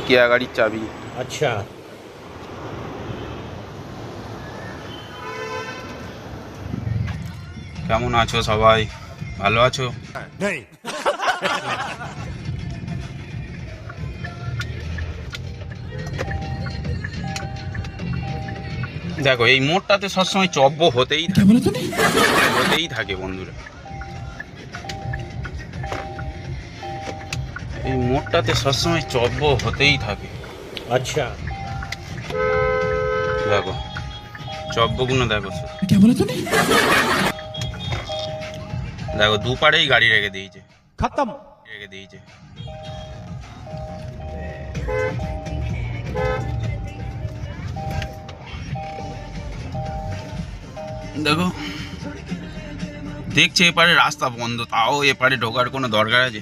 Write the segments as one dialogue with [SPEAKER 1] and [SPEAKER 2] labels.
[SPEAKER 1] কিয়া গাড়ির চাবি।
[SPEAKER 2] আচ্ছা,
[SPEAKER 1] কেমন আছো সবাই? ভালো আছো? দেখো এই মোড়টাতে সবসময় চব্য হতেই থাকে বন্ধুরা। এই মোড়টাতে সবসময় চব্য হতেই থাকে।
[SPEAKER 2] আচ্ছা,
[SPEAKER 1] দেখো চব্যগুলো দেখো, দেখো দুপারেই গাড়ি রেখে দিয়েছে,
[SPEAKER 2] খতম।
[SPEAKER 1] রেখে দিয়েছে। দেখো দেখছে এপারে রাস্তা বন্ধ, তাও এপারে ঢোকার কোনো দরকার আছে?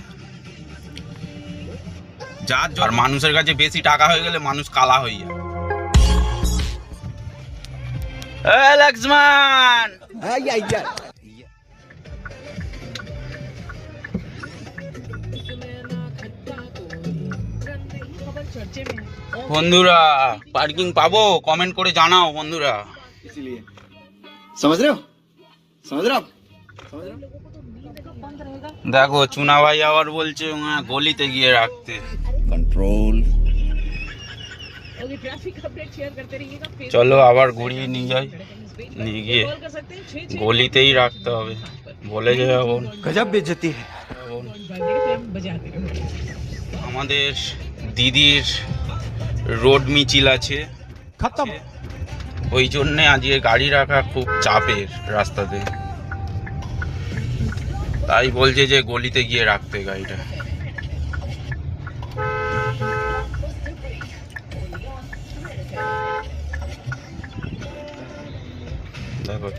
[SPEAKER 1] যার আর মানুষের কাছে বেশি টাকা হয়ে গেলে মানুষ কালা হয়ে যায়। লক্ষ্মণ, বন্ধুরা পার্কিং পাবো? কমেন্ট করে জানাও বন্ধুরা। দেখো চুনা ভাই আবার বলছে গলিতে গিয়ে রাখতে। কন্ট্রোল। চলো আবার ঘুরিয়ে নিয়ে যাই, নিয়ে গিয়ে গলিতেই রাখতে হবে বলে যে। গজব বেজতি। আমাদের দিদির রোড মিছিল আছে,
[SPEAKER 2] খতম।
[SPEAKER 1] ওই জন্যে আজকে গাড়ি রাখা খুব চাপের রাস্তাতে, তাই বলছে যে গলিতে গিয়ে রাখতে গাড়িটা। দেখো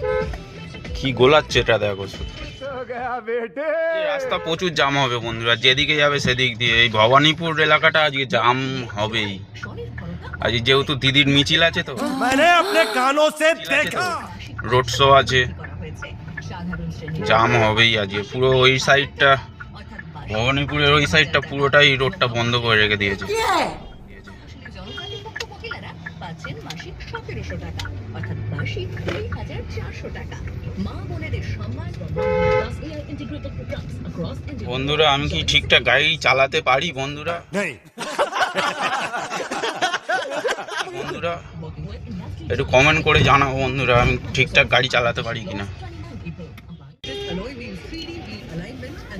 [SPEAKER 1] কি গোলাচ্ছে এটা, দেখো শুধু। রাস্তা প্রচুর জাম হবে বন্ধুরা, যেদিকে যাবে সেদিক দিয়ে। এই ভবানীপুর এলাকাটা আজকে জাম হবেই, আজ যেহেতু দিদির মিছিল আছে তো, রোড শো আছে, জাম হবেই আজকে। পুরো ওই সাইডটা, ভবানীপুরের ওই সাইডটা পুরোটাই রোডটা বন্ধ করে রেখে দিয়েছে। বন্ধুরা আমি কি ঠিকঠাক গাড়ি চালাতে পারি বন্ধুরা? বন্ধুরা একটু কমেন্ট করে জানাও বন্ধুরা, আমি ঠিকঠাক গাড়ি চালাতে পারি কিনা।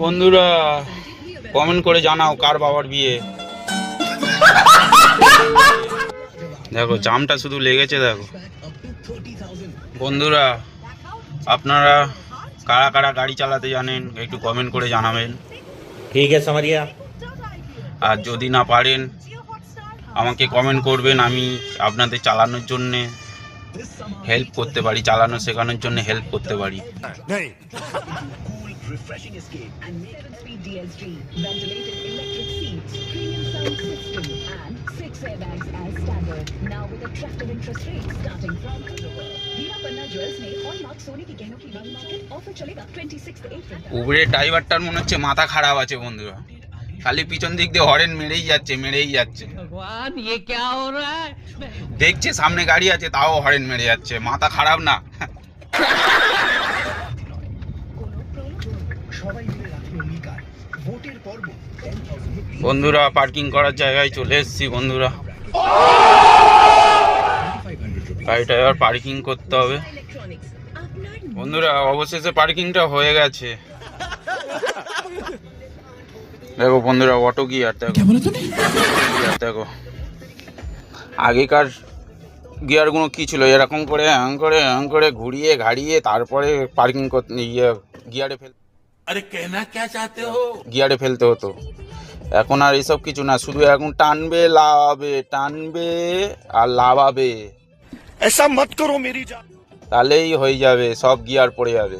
[SPEAKER 1] বন্ধুরা কমেন্ট করে জানাও কার বাবার বিয়ে। দেখো জামটা শুধু লেগেছে দেখো। বন্ধুরা আপনারা কারা কারা গাড়ি চালাতে জানেন একটু কমেন্ট করে জানাবেন।
[SPEAKER 2] ঠিক আছে সামারিয়া।
[SPEAKER 1] আর যদি না পারেন আমাকে কমেন্ট করবেন, আমি আপনাদের চালানোর জন্যে হেল্প করতে পারি, চালানো শেখানোর জন্য হেল্প করতে পারি। উবরের ড্রাইভারটার মনে হচ্ছে মাথা খারাপ আছে বন্ধুরা, খালি পিছন দিক দিয়ে হরেন মেরেই যাচ্ছে। দেখছে সামনে গাড়ি আছে তাও হরেন মেরে যাচ্ছে, মাথা খারাপ না? বন্ধুরা পার্কিং করার জায়গায় চলে এসেছি বন্ধুরা, গাড়িটা এবার পার্কিং করতে হবে বন্ধুরা। অবশেষে পার্কিংটা হয়ে গেছে। দেখো বন্ধুরা অটো গিয়ার দেখো, আগেকার গিয়ারগুলো কি ছিল, এরকম করে হ্যাং করে ঘুরিয়ে ঘাড়িয়ে তারপরে পার্কিং করতে গিয়ারে ফেলতে হতো। এখন আর এসব কিছু না, শুধু এখন টানবে আর লাভাবে, তাহলেই হয়ে যাবে, সব গিয়ার পড়ে যাবে।